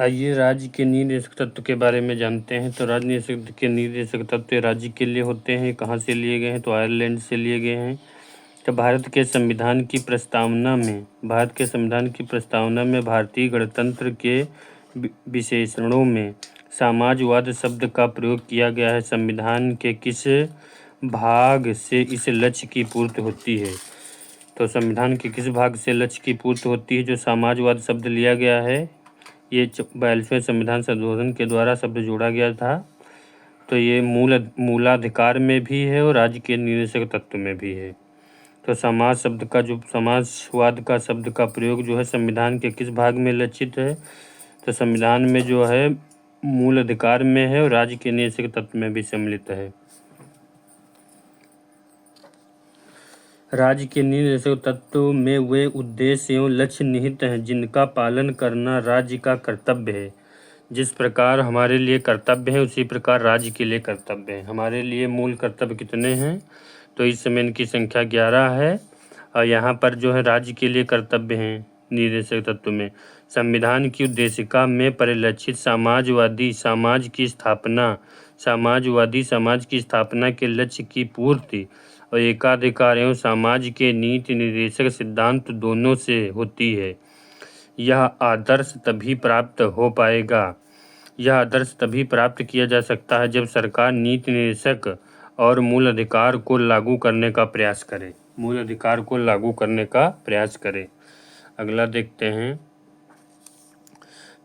आइए राज्य के निर्देशक तत्व के बारे में जानते हैं। तो राज्य निर्देशक के निर्देशक तत्व राज्य के लिए होते हैं। कहाँ से लिए गए हैं? तो आयरलैंड से लिए गए हैं। तो भारत के संविधान की प्रस्तावना में भारतीय गणतंत्र के विशेषणों में समाजवाद शब्द का प्रयोग किया गया है। संविधान के किस भाग से इस लक्ष्य की पूर्ति होती है? तो संविधान के किस भाग से लक्ष्य की पूर्ति होती है? जो समाजवाद शब्द लिया गया है, ये 42वें संविधान संशोधन के द्वारा शब्द जोड़ा गया था। तो ये मूलाधिकार में भी है और राज्य के निर्देशक तत्व में भी है। तो समाजवाद का शब्द का प्रयोग जो है संविधान के किस भाग में लक्षित है? तो संविधान में जो है मूल अधिकार में है और राज्य के निर्देशक तत्व में भी सम्मिलित है। राज्य के निर्देशक तत्व में वे उद्देश्य एवं लक्ष्य निहित हैं जिनका पालन करना राज्य का कर्तव्य है। जिस प्रकार हमारे लिए कर्तव्य है उसी प्रकार राज्य के लिए कर्तव्य है। हमारे लिए मूल कर्तव्य कितने हैं? तो इस समय इनकी संख्या 11 है और यहाँ पर जो है राज्य के लिए कर्तव्य हैं निर्देशक तत्व में। संविधान की उद्देशिका में परिलक्षित समाजवादी समाज की स्थापना के लक्ष्य की पूर्ति और एकाधिकार एवं समाज के नीति निर्देशक सिद्धांत दोनों से होती है। यह आदर्श तभी प्राप्त किया जा सकता है जब सरकार नीति निर्देशक और मूल अधिकार को लागू करने का प्रयास करे। अगला देखते हैं।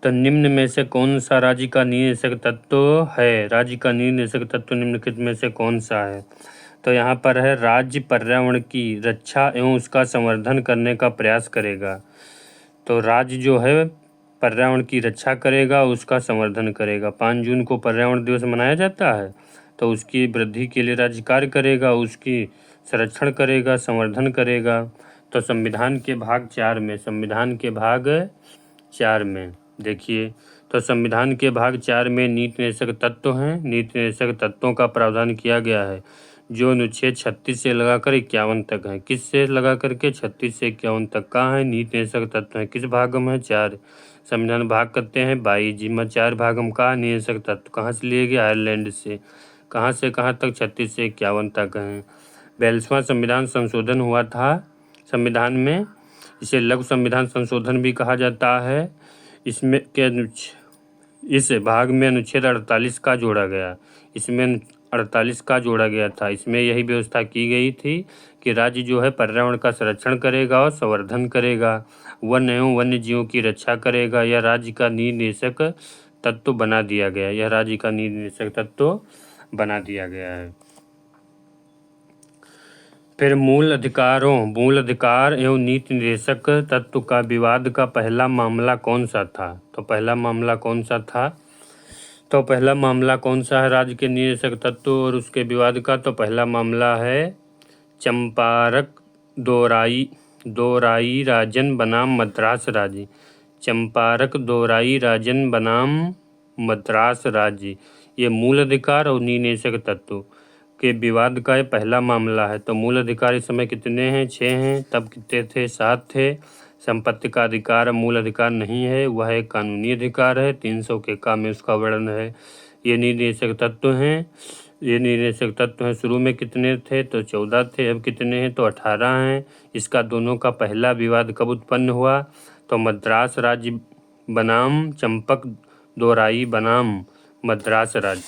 तो निम्न में से कौन सा राज्य का निर्देशक तत्व है? राज्य का निर्देशक तत्व निम्नलिखित में से कौन सा है? तो यहाँ पर है राज्य पर्यावरण की रक्षा एवं उसका संवर्धन करने का प्रयास करेगा। तो राज्य जो है पर्यावरण की रक्षा करेगा, उसका संवर्धन करेगा। 5 जून को पर्यावरण दिवस मनाया जाता है, तो उसकी वृद्धि के लिए राज्य कार्य करेगा, उसकी संरक्षण करेगा, संवर्धन करेगा। तो संविधान के भाग 4 में देखिए, तो संविधान के भाग 4 में नीति निर्देशक तत्व हैं। नीति निर्देशक तत्वों का प्रावधान किया गया है जो अनुच्छेद 36 से लगाकर 51 तक है। किस से लगा करके? 36 से 51 तक का है नीति निर्देशक तत्व है। किस भाग में है? 4। संविधान भाग करते हैं 22, जिसमें 4 भागम का निर्देशक तत्व कहाँ से लिए गए? आयरलैंड से। कहाँ से कहाँ तक? 36 से 51 तक हैं। 42वां संविधान संशोधन हुआ था संविधान में। इसे लघु संविधान संशोधन भी कहा जाता है। इसमें इस भाग में अनुच्छेद 48 का जोड़ा गया। इसमें 48 का जोड़ा गया था। इसमें यही व्यवस्था की गई थी कि राज्य जो है पर्यावरण का संरक्षण करेगा और संवर्धन करेगा, वन एवं वन्य जीवों की रक्षा करेगा। यह राज्य का निर्देशक तत्व बना दिया गया है। फिर मूल अधिकार एवं नीति निर्देशक तत्व का विवाद का पहला मामला कौन सा था? तो पहला मामला कौन सा है राज्य के निर्देशक तत्व और उसके विवाद का? तो पहला मामला है चंपारक दोराई राजन बनाम मद्रास राज्य। चंपारक दोराई राजन बनाम मद्रास राज्य, ये मूल अधिकार और निर्देशक तत्व के विवाद का पहला मामला है। तो मूल अधिकार इस समय कितने हैं? 6 हैं। तब कितने थे? 7 थे। संपत्ति का अधिकार मूल अधिकार नहीं है, वह एक कानूनी अधिकार है। 300 के का में उसका वर्णन है। ये निर्देशक तत्व हैं। शुरू में कितने थे? तो 14 थे। अब कितने हैं? तो 18 हैं। इसका दोनों का पहला विवाद कब उत्पन्न हुआ? तो मद्रास राज्य बनाम चंपक दोराई बनाम मद्रास राज्य,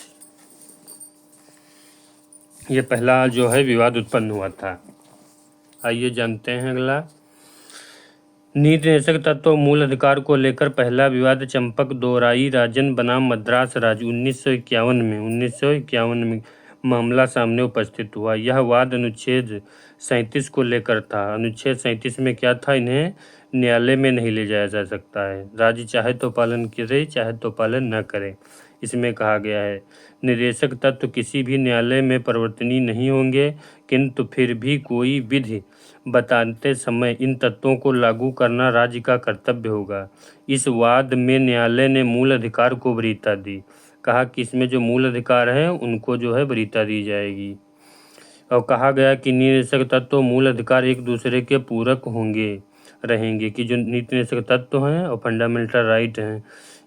ये पहला जो है विवाद उत्पन्न हुआ था। आइए जानते हैं अगला। नीति निर्देशक तत्व मूल अधिकार को लेकर पहला विवाद चंपक दोराई राजन बनाम मद्रास राज्य 1951 में मामला सामने उपस्थित हुआ। यह वाद अनुच्छेद 37 को लेकर था। अनुच्छेद 37 में क्या था? इन्हें न्यायालय में नहीं ले जाया जा सकता है। राज्य चाहे तो पालन करे, चाहे तो पालन न करे। इसमें कहा गया है निर्देशक तत्व किसी भी न्यायालय में परिवर्तनीय नहीं होंगे, किंतु फिर भी कोई विधि बताते समय इन तत्वों को लागू करना राज्य का कर्तव्य होगा। इस वाद में न्यायालय ने मूल अधिकार को वरीयता दी। कहा कि इसमें जो मूल अधिकार है उनको जो है वरीयता दी जाएगी। और कहा गया कि निर्देशक तत्व मूल अधिकार एक दूसरे के पूरक होंगे। रहेंगे कि जो नीति निर्देशक तत्व हैं और फंडामेंटल राइट हैं,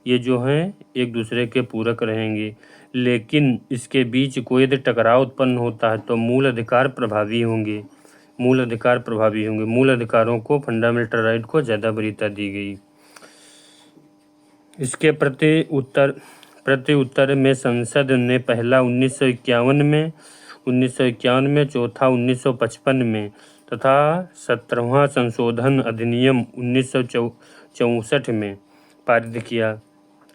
ये जो हैं एक दूसरे के पूरक रहेंगे। लेकिन इसके बीच कोई यदि टकराव उत्पन्न होता है तो मूल अधिकार प्रभावी होंगे। मूल अधिकारों को, फंडामेंटल राइट को ज़्यादा वरीयता दी गई। इसके प्रति उत्तर में संसद ने पहला 1951 में, चौथा 1955 में तथा 17वां संशोधन अधिनियम 1964 में पारित किया।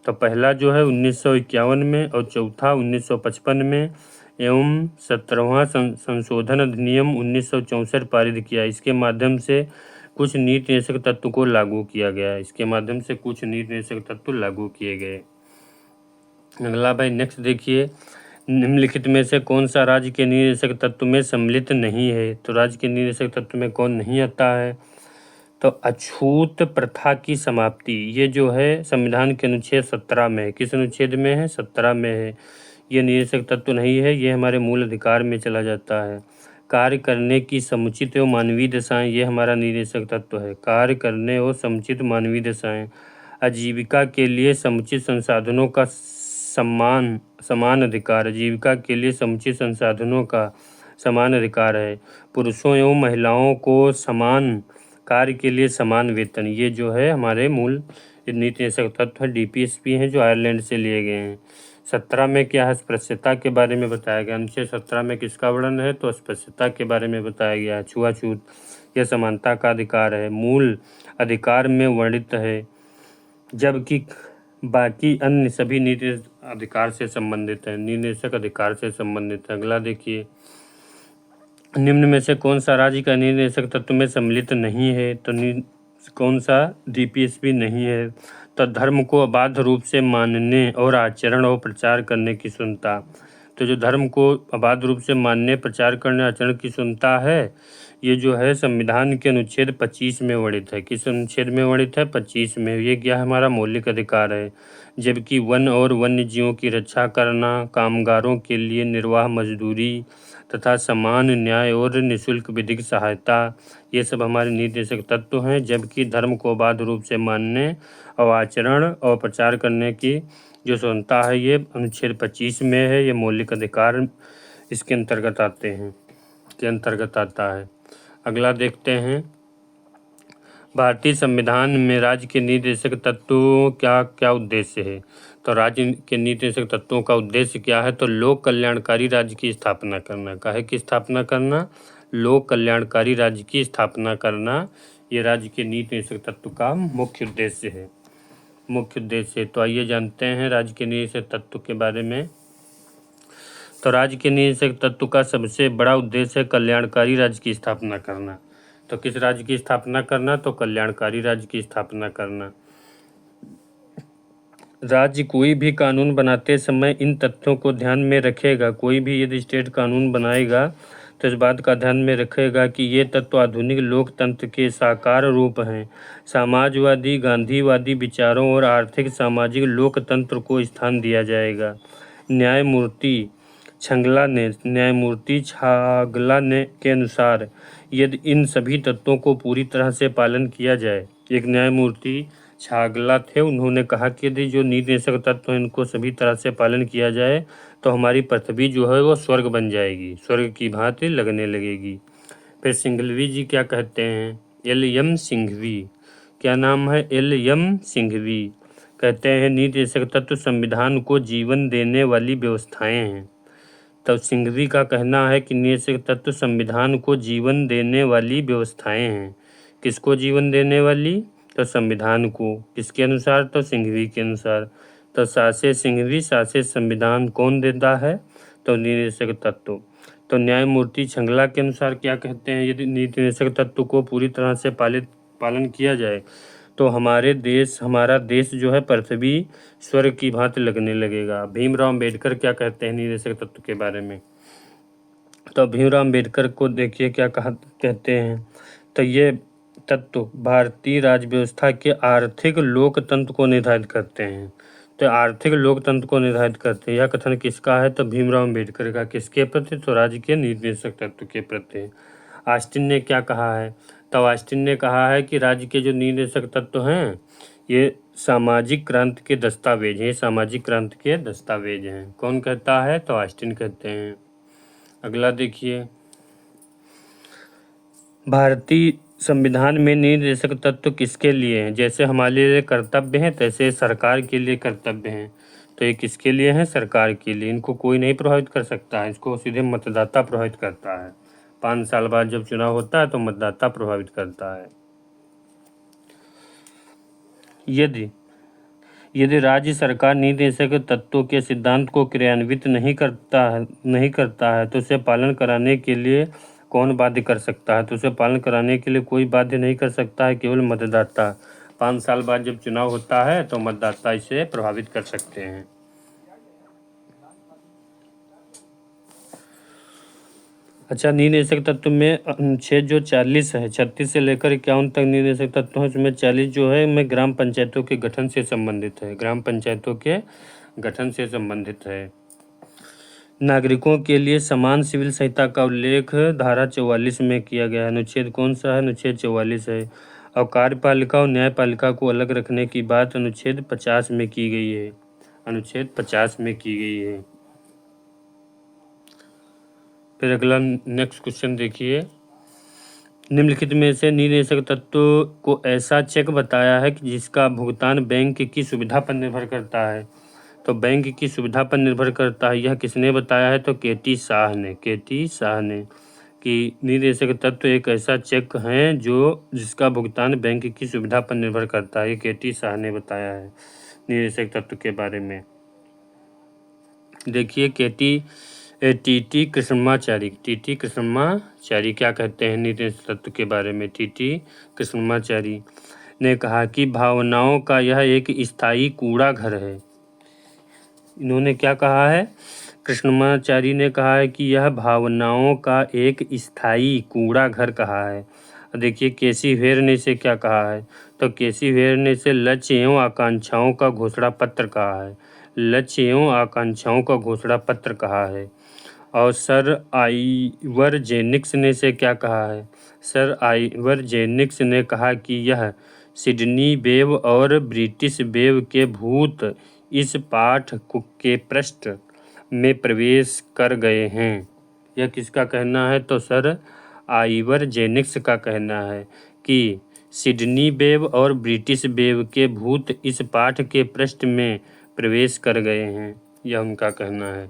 तो पहला जो है 1951 में और चौथा 1955 में एवं 17वां संशोधन अधिनियम 1964 पारित किया। इसके माध्यम से कुछ नीति निर्देशक तत्व को लागू किया गया। किए गए। अगला भाई नेक्स्ट देखिए, निम्नलिखित में से कौन सा राज्य के नीति निर्देशक तत्व में सम्मिलित नहीं है? तो राज्य के नीति निर्देशक तत्व में कौन नहीं आता है? तो अछूत प्रथा की समाप्ति, ये जो है संविधान के अनुच्छेद 17 में है। किस अनुच्छेद में है? 17 में है। ये निर्देशक तत्व नहीं है, ये हमारे मूल अधिकार में चला जाता है। कार्य करने की समुचित एवं मानवीय दशाएं, ये हमारा निर्देशक तत्व है। कार्य करने और समुचित मानवीय दशाएं। आजीविका के लिए समुचित संसाधनों का समान अधिकार, आजीविका के लिए समुचित संसाधनों का समान अधिकार है। पुरुषों एवं महिलाओं को समान कार्य के लिए समान वेतन, ये जो है हमारे मूल नीति निर्देशक तत्व है। डीपीएसपी हैं जो आयरलैंड से लिए गए हैं। 17 में क्या है? स्पृश्यता के बारे में बताया गया। अनुच्छेद 17 में किसका वर्णन है? तो स्पृश्यता के बारे में बताया गया है। छुआछूत, यह समानता का अधिकार है, मूल अधिकार में वर्णित है, जबकि बाकी अन्य सभी नीति अधिकार से संबंधित है, निर्देशक अधिकार से संबंधित है। अगला देखिए, निम्न में से कौन सा राज्य का निर्देशक तत्व में सम्मिलित नहीं है? तो कौन सा? डीपीएसपी नहीं है। तो धर्म को अबाध रूप से मानने और आचरण और प्रचार करने की स्वतंत्रता। तो जो धर्म को अबाध रूप से मानने, प्रचार करने, आचरण की स्वतंत्रता है, ये जो है संविधान के अनुच्छेद 25 में वर्णित है। किस अनुच्छेद में वर्णित है? 25 में। ये क्या हमारा मौलिक अधिकार है। जबकि वन और वन्य जीवों की रक्षा करना, कामगारों के लिए निर्वाह मजदूरी तथा समान न्याय और निःशुल्क विधिक सहायता, ये सब हमारे निर्देशक तत्व हैं। जबकि धर्म को बाध्य रूप से मानने और आचरण और प्रचार करने की जो स्वतंत्रता है, ये अनुच्छेद 25 में है। ये मौलिक अधिकार इसके अंतर्गत आता है। अगला देखते हैं, भारतीय संविधान में राज्य के निर्देशक तत्वों क्या उद्देश्य है? तो राज्य के निर्देशक तत्वों का उद्देश्य क्या है? तो लोक कल्याणकारी राज्य की स्थापना करना। काहे की स्थापना करना? लोक कल्याणकारी राज्य की स्थापना करना, ये राज्य के निर्देशक तत्व का मुख्य उद्देश्य है। तो आइए जानते हैं राज्य के निर्देशक तत्व के बारे में। तो राज्य के निर्देशक तत्व का सबसे बड़ा उद्देश्य है कल्याणकारी राज्य की स्थापना करना। तो किस राज्य की स्थापना करना? तो कल्याणकारी राज्य की स्थापना करना। राज्य कोई भी कानून बनाते समय इन तथ्यों को ध्यान में रखेगा। कोई भी यदि स्टेट कानून बनाएगा तो इस बात का ध्यान में रखेगा कि ये तत्व आधुनिक लोकतंत्र के साकार रूप हैं। समाजवादी, गांधीवादी विचारों और आर्थिक सामाजिक लोकतंत्र को स्थान दिया जाएगा। न्यायमूर्ति छागला ने के अनुसार यदि इन सभी तत्वों को पूरी तरह से पालन किया जाए, एक न्यायमूर्ति छागला थे, उन्होंने कहा कि यदि जो निर्देशक तत्व हैं इनको सभी तरह से पालन किया जाए तो हमारी पृथ्वी जो है वो स्वर्ग बन जाएगी, स्वर्ग की भांति लगने लगेगी। फिर सिंघवी जी क्या कहते हैं? एल.एम. सिंघवी, क्या नाम है? एल.एम. सिंघवी कहते हैं निर्देशक तत्व संविधान को जीवन देने वाली व्यवस्थाएं हैं। तब सिंघवी का कहना है कि निर्देशक तत्व संविधान को जीवन देने वाली व्यवस्थाएं हैं। किसको जीवन देने वाली? तो संविधान को। किसके अनुसार? तो सिंघवी के अनुसार। तो शासे सिंघवी, शासे संविधान कौन देता है? तो निर्देशक तत्व। तो न्यायमूर्ति छागला के अनुसार क्या कहते हैं? यदि निर्देशक तत्व को पूरी तरह से पालन किया जाए तो हमारा देश जो है पृथ्वी स्वर्ग की भांति लगने लगेगा। भीमराव अम्बेडकर क्या कहते हैं निर्देशक तत्व के बारे में? तो भीमराव अम्बेडकर को देखिए क्या कहते हैं। तो ये तत्व भारतीय राज्य व्यवस्था के आर्थिक लोकतंत्र को निर्धारित करते हैं। तो आर्थिक लोकतंत्र को निर्धारित करते हैं, यह कथन किसका है? तो भीमराव अम्बेडकर का। किसके प्रति? तो राज्य के निर्देशक तत्व के प्रति। ऑस्टिन ने क्या कहा है? तो ऑस्टिन ने कहा है कि राज्य के जो निर्देशक तत्व हैं ये सामाजिक क्रांति के दस्तावेज हैं, सामाजिक क्रांति के दस्तावेज हैं। कौन कहता है? तो ऑस्टिन कहते हैं। अगला देखिए, भारतीय संविधान में निर्देशक तत्व किसके लिए हैं? जैसे हमारे लिए कर्तव्य हैं तैसे सरकार के लिए कर्तव्य हैं। तो ये किसके लिए हैं? सरकार के लिए। इनको कोई नहीं प्रभावित कर सकता है, इसको सीधे मतदाता प्रभावित करता है। 5 साल बाद जब चुनाव होता है तो मतदाता प्रभावित करता है। यदि राज्य सरकार निर्देशक तत्वों के सिद्धांत को क्रियान्वित नहीं करता है तो उसे पालन कराने के लिए कौन बाध्य कर सकता है? तो उसे पालन कराने के लिए कोई बाध्य नहीं कर सकता है, केवल मतदाता। 5 साल बाद जब चुनाव होता है तो मतदाता इसे प्रभावित कर सकते हैं। अच्छा, निर्देशक तत्व में अनुच्छेद जो 40 है, 36 से लेकर 51 तक निर्देशक तत्व है, उसमें 40 जो है में ग्राम पंचायतों के गठन से संबंधित है। ग्राम पंचायतों के गठन से संबंधित है। नागरिकों के लिए समान सिविल संहिता का उल्लेख धारा 44 में किया गया है। अनुच्छेद कौन सा है? अनुच्छेद 44 है। और कार्यपालिका और न्यायपालिका को अलग रखने की बात अनुच्छेद 50 में की गई है। अनुच्छेद 50 में की गई है। फिर अगला नेक्स्ट क्वेश्चन देखिए, निम्नलिखित में से निर्देशक तत्व को ऐसा चेक बताया है कि जिसका भुगतान बैंक की सुविधा पर निर्भर करता है। तो बैंक की सुविधा पर निर्भर करता है, यह किसने बताया है? तो केटी शाह ने कि निर्देशक तत्व एक ऐसा चेक है जिसका भुगतान बैंक की सुविधा पर निर्भर करता है। ये केटी शाह ने बताया है निर्देशक तत्व के बारे में। देखिए, टीटी कृष्णमाचारी क्या कहते हैं निर्देशक तत्व के बारे में? टीटी कृष्णमाचारी ने कहा कि भावनाओं का यह एक स्थायी कूड़ा घर है। इन्होंने क्या कहा है? कृष्णमाचारी ने कहा है कि यह भावनाओं का एक स्थायी कूड़ा घर कहा है। देखिए, केसी वेयर ने इसे क्या कहा है? तो केसी वेयर ने इसे लक्ष्य एवं आकांक्षाओं का घोषणा पत्र कहा है। लक्ष्य एवं आकांक्षाओं का घोषणा पत्र कहा है। और सर आइवर जेनिक्स ने इसे क्या कहा है? सर आइवर जेनिक्स ने कहा कि यह सिडनी वेव और ब्रिटिश वेव के भूत इस पाठ के पृष्ठ में प्रवेश कर गए हैं। यह किसका कहना है? तो सर आइवर जेनिक्स का कहना है कि सिडनी वेव और ब्रिटिश वेव के भूत इस पाठ के पृष्ठ में प्रवेश कर गए हैं, यह उनका कहना है।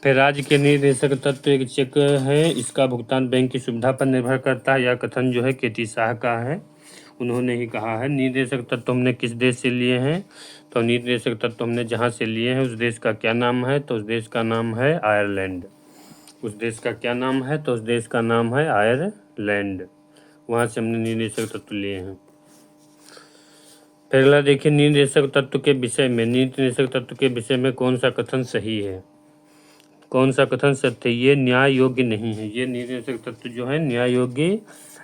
फिर राज्य के निर्देशक तत्व एक चेक है, इसका भुगतान बैंक की सुविधा पर निर्भर करता है। यह कथन जो है केटी शाह का है, उन्होंने ही कहा है। निर्देशक तत्व हमने किस देश से लिए हैं? तो निर्देशक तत्व हमने जहाँ से लिए हैं उस देश का क्या नाम है? तो उस देश का नाम है आयरलैंड। उस देश का क्या नाम है? तो उस देश का नाम है आयरलैंड। वहाँ से हमने निर्देशक तत्व लिए हैं। फिर अगला देखिए, निर्देशक तत्व के विषय में, निर्देशक तत्व के विषय में कौन सा कथन सही है? कौन सा कथन सत्य? ये न्याय योग्य नहीं है। ये निर्देशक तत्व जो है न्याय योग्य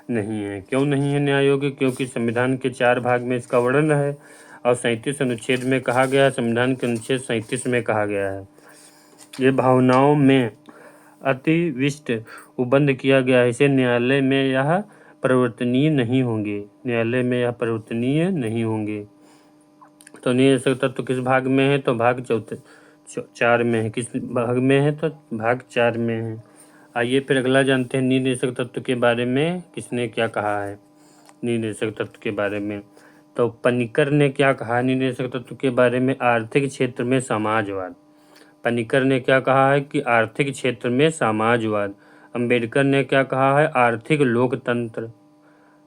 नहीं है। क्यों नहीं है न्याय योग्य? क्योंकि संविधान के 4 भाग में इसका वर्णन है और 37 अनुच्छेद में कहा गया है, संविधान के अनुच्छेद 37 में कहा गया है। ये भावनाओं में अतिविष्ट उपबंध किया गया है, इसे न्यायालय में यह परिवर्तनीय नहीं होंगे। न्यायालय में यह परिवर्तनीय नहीं होंगे। तो निर्देशक तत्व किस भाग में है? तो भाग 4 में है। किस भाग में है? तो भाग 4 में है। आइए फिर अगला जानते हैं निर्देशक तत्व के बारे में किसने क्या कहा है। निर्देशक तत्व के बारे में तो पनिकर ने क्या कहा निर्देशक तत्व के बारे में? आर्थिक क्षेत्र में समाजवाद। पनिकर ने क्या कहा है कि आर्थिक क्षेत्र में समाजवाद। अंबेडकर ने क्या कहा है? आर्थिक लोकतंत्र।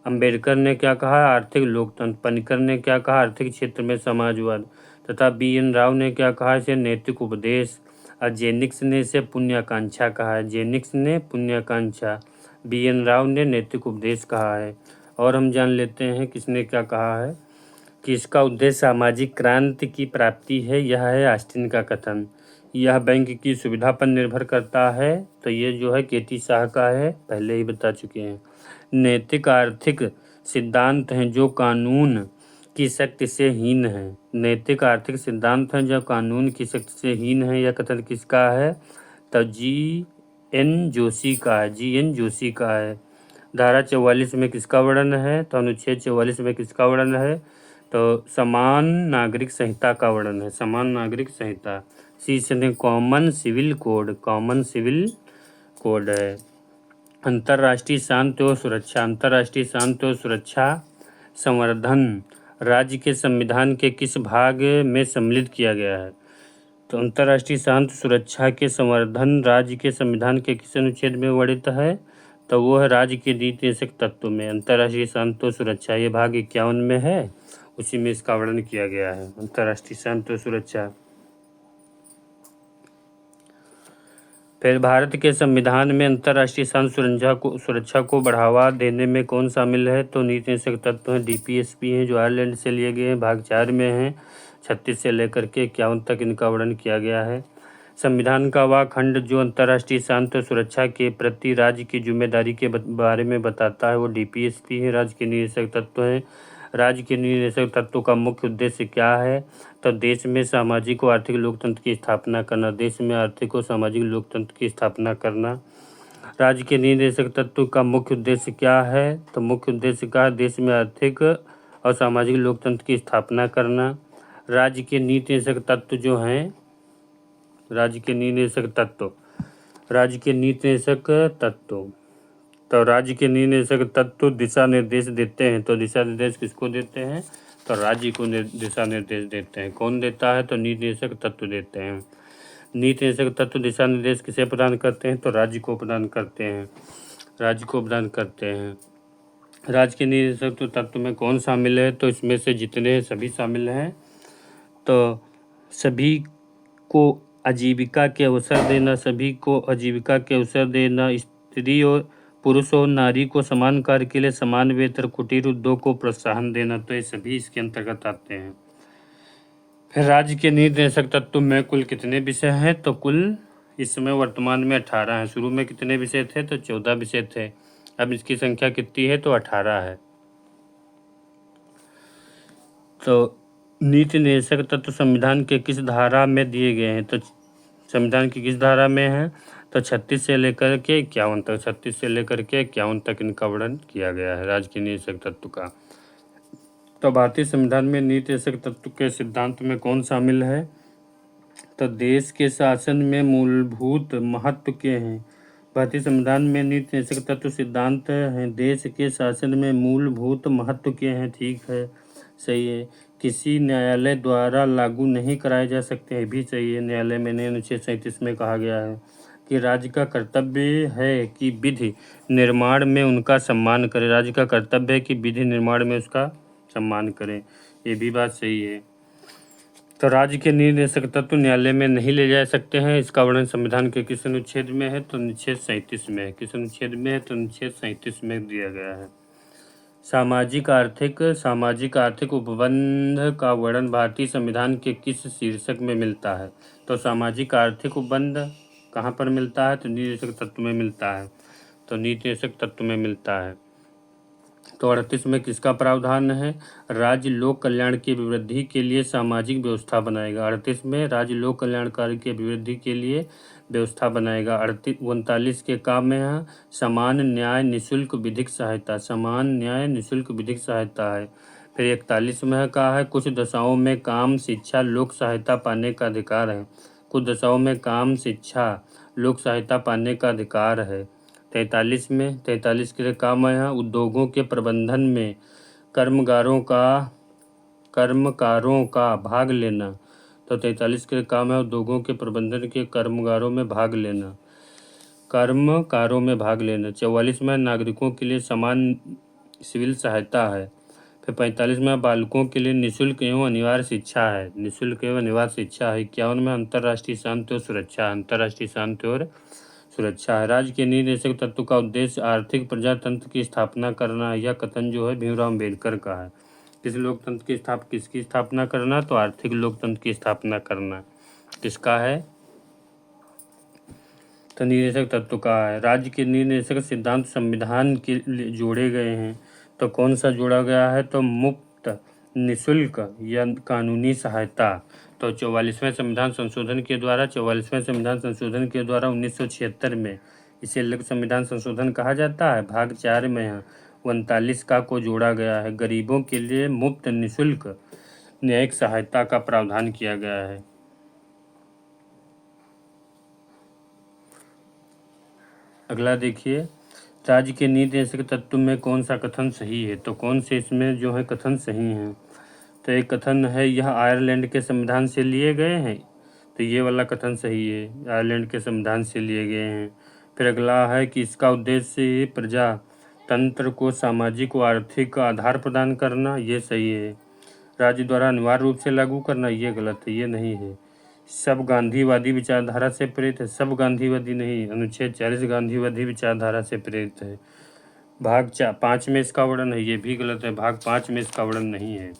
अंबेडकर ने क्या कहा? आर्थिक लोकतंत्र। पनिकर ने क्या कहा? आर्थिक क्षेत्र में समाजवाद। तथा BN राव ने क्या कहा? इसे नैतिक उपदेश। और जेनिक्स ने इसे पुण्याकांक्षा कहा है। जेनिक्स ने पुण्याकांक्षा, BN राव ने नैतिक उपदेश कहा है। और हम जान लेते हैं किसने क्या कहा है कि इसका उद्देश्य सामाजिक क्रांति की प्राप्ति है। यह है ऑस्टिन का कथन। यह बैंक की सुविधा पर निर्भर करता है, तो ये जो है केटी शाह का है, पहले ही बता चुके हैं। नैतिक आर्थिक सिद्धांत हैं जो कानून की शक्ति से हीन है। नैतिक आर्थिक सिद्धांत हैं जो कानून की शक्ति से हीन है। यह कथन किसका है? तो एन जोशी का है, GN जोशी का है। धारा 44 में किसका वर्णन है? तो अनुच्छेद 44 में किसका वर्णन है? तो समान नागरिक संहिता का वर्णन है, समान नागरिक संहिता। सी से common civil code, common civil code है। अंतर्राष्ट्रीय शांति और सुरक्षा, अंतर्राष्ट्रीय शांति और सुरक्षा संवर्धन राज्य के संविधान के किस भाग में सम्मिलित किया गया है? तो अंतर्राष्ट्रीय शांति सुरक्षा के संवर्धन राज्य के संविधान के किस अनुच्छेद में वर्णित है? तो वो है राज्य के नीति निर्देशक तत्व में। अंतर्राष्ट्रीय शांति और सुरक्षा ये भाग 51 में है, उसी में इसका वर्णन किया गया है, अंतर्राष्ट्रीय शांति और सुरक्षा। फिर भारत के संविधान में अंतर्राष्ट्रीय शांति सुरक्षा को बढ़ावा देने में कौन शामिल है? तो नीति निर्देशक तत्व हैं, DPSP हैं, जो आयरलैंड से लिए गए हैं, भाग 4 में हैं। 36 से लेकर के 51 तक इनका वर्णन किया गया है। संविधान का वह खंड जो अंतर्राष्ट्रीय शांति और सुरक्षा के प्रति राज्य की जिम्मेदारी के बारे में बताता है, वो DPSP है, राज्य के निर्देशक तत्व हैं। राज्य के निर्देशक तत्व का मुख्य उद्देश्य क्या है? तो देश में सामाजिक और आर्थिक लोकतंत्र की स्थापना करना, देश में आर्थिक और सामाजिक लोकतंत्र की स्थापना करना। राज्य के निर्देशक तत्व का मुख्य उद्देश्य क्या है? तो मुख्य उद्देश्य का देश में आर्थिक और सामाजिक लोकतंत्र की स्थापना करना। राज्य के नीति निर्देशक तत्व जो हैं, राज्य के निर्देशक तत्व, राज्य के नीति निर्देशक तत्व, तो राज्य के निर्देशक तत्व दिशा निर्देश देते हैं। तो दिशा निर्देश किसको देते हैं? तो राज्य को दिशा निर्देश देते हैं। कौन देता है? तो निर्देशक तत्व देते हैं। नीति निर्देशक तत्व दिशा निर्देश किसे प्रदान करते हैं? तो राज्य को प्रदान करते हैं, राज्य को प्रदान करते हैं। राज्य के निर्देशक तत्व में कौन शामिल है? तो इसमें से जितने हैं सभी शामिल हैं। तो सभी को आजीविका के अवसर देना, सभी को आजीविका के अवसर देना, स्त्री और पुरुष और नारी को समान कार्य के लिए समान वेतन, कुटीर उद्योग को प्रोत्साहन देना, तो ये सभी इसके अंतर्गत आते हैं। फिर राज्य के निर्देशक तत्व में कुल कितने विषय हैं? तो कुल इस समय वर्तमान में 18 हैं। शुरू में कितने विषय थे? तो 14 विषय थे। अब इसकी संख्या कितनी है? तो 18 है। तो नीति निर्देशक तत्व संविधान के किस धारा में दिए गए हैं? तो संविधान की किस धारा में है? तो 36 से लेकर के 51 तक, 36 से लेकर के 51 तक इनका वर्णन किया गया है राज्य के निर्देशक तत्व का। तो भारतीय संविधान में नीति निर्देशक तत्व के सिद्धांत में कौन शामिल है? तो देश के शासन में मूलभूत महत्व के हैं। भारतीय संविधान में नीति निर्देशक तत्व सिद्धांत हैं, देश के शासन में मूलभूत महत्व के हैं। ठीक है, सही है। किसी न्यायालय द्वारा लागू नहीं कराए जा सकते हैं, भी सही है। न्यायालय में अनुच्छेद 37 में कहा गया है कि राज्य का कर्तव्य है कि विधि निर्माण में उनका सम्मान करे, राज्य का कर्तव्य है कि विधि निर्माण में उसका सम्मान करें, ये भी बात सही है। तो राज्य के निर्देशक तत्व न्यायालय में नहीं ले जा सकते हैं, इसका वर्णन संविधान के किस अनुच्छेद में है? तो अनुच्छेद 37 में। किस अनुच्छेद में है? तो अनुच्छेद 37 में दिया गया है। सामाजिक आर्थिक उपबंध का वर्णन भारतीय संविधान के किस शीर्षक में मिलता है? तो सामाजिक आर्थिक उपबंध कहाँ पर मिलता है? तो निर्देशक तत्व में मिलता है, तो निर्देशक तत्व में मिलता है। तो 38 में किसका प्रावधान है? राज्य लोक कल्याण की अभिवृद्धि के लिए सामाजिक व्यवस्था बनाएगा। 38 में राज्य लोक कल्याणकारी की अभिवृद्धि के लिए व्यवस्था बनाएगा। 39 के काम में है समान न्याय निःशुल्क विधिक सहायता, समान न्याय निःशुल्क विधिक सहायता है। फिर 41 में कहा है कुछ दशाओं में काम, शिक्षा, लोक सहायता पाने का अधिकार है। कुछ दशाओं में काम, शिक्षा, लोक सहायता पाने का अधिकार है। 43 के लिए काम है उद्योगों के प्रबंधन में कर्मकारों का भाग लेना। तो 43 के लिए काम है उद्योगों के प्रबंधन के कर्मकारों में भाग लेना, कर्मकारों में भाग लेना। 44 में नागरिकों के लिए समान सिविल सहायता है। फिर 45 में बालकों के लिए निःशुल्क एवं अनिवार्य शिक्षा है, निःशुल्क एवं अनिवार्य शिक्षा है। 51 में अंतर्राष्ट्रीय शांति और सुरक्षा, अंतर्राष्ट्रीय शांति और सुरक्षा है। राज्य के निर्देशक तत्व का उद्देश्य आर्थिक प्रजातंत्र की स्थापना करना, यह कथन जो है भीमराव अम्बेडकर का है। किसकी स्थापना करना? तो आर्थिक लोकतंत्र की स्थापना करना किसका है? तो निर्देशक तत्व का है। राज्य के निर्देशक सिद्धांत संविधान के लिए जोड़े गए हैं, तो कौन सा जोड़ा गया है? तो मुफ्त, निःशुल्क या कानूनी सहायता। तो 44वें संविधान संशोधन के द्वारा 1976 में इसे लघु संविधान संशोधन कहा जाता है। भाग 4 में यहाँ 39 का को जोड़ा गया है। गरीबों के लिए मुफ्त निःशुल्क न्यायिक सहायता का प्रावधान किया गया है। अगला देखिए, राज्य के नीति निदेशक तत्व में कौन सा कथन सही है? तो कौन से इसमें जो है कथन सही हैं? तो एक कथन है यह आयरलैंड के संविधान से लिए गए हैं, तो ये वाला कथन सही है, आयरलैंड के संविधान से लिए गए हैं। फिर अगला है कि इसका उद्देश्य प्रजातंत्र को सामाजिक व आर्थिक आधार प्रदान करना, ये सही है। राज्य द्वारा अनिवार्य रूप से लागू करना, ये गलत है, ये नहीं है। सब गांधीवादी विचारधारा से प्रेरित है, सब गांधीवादी नहीं, अनुच्छेद 40 गांधीवादी विचारधारा से प्रेरित है। भाग 5 में इसका वर्णन है, ये भी गलत है, भाग 5 में इसका वर्णन नहीं है।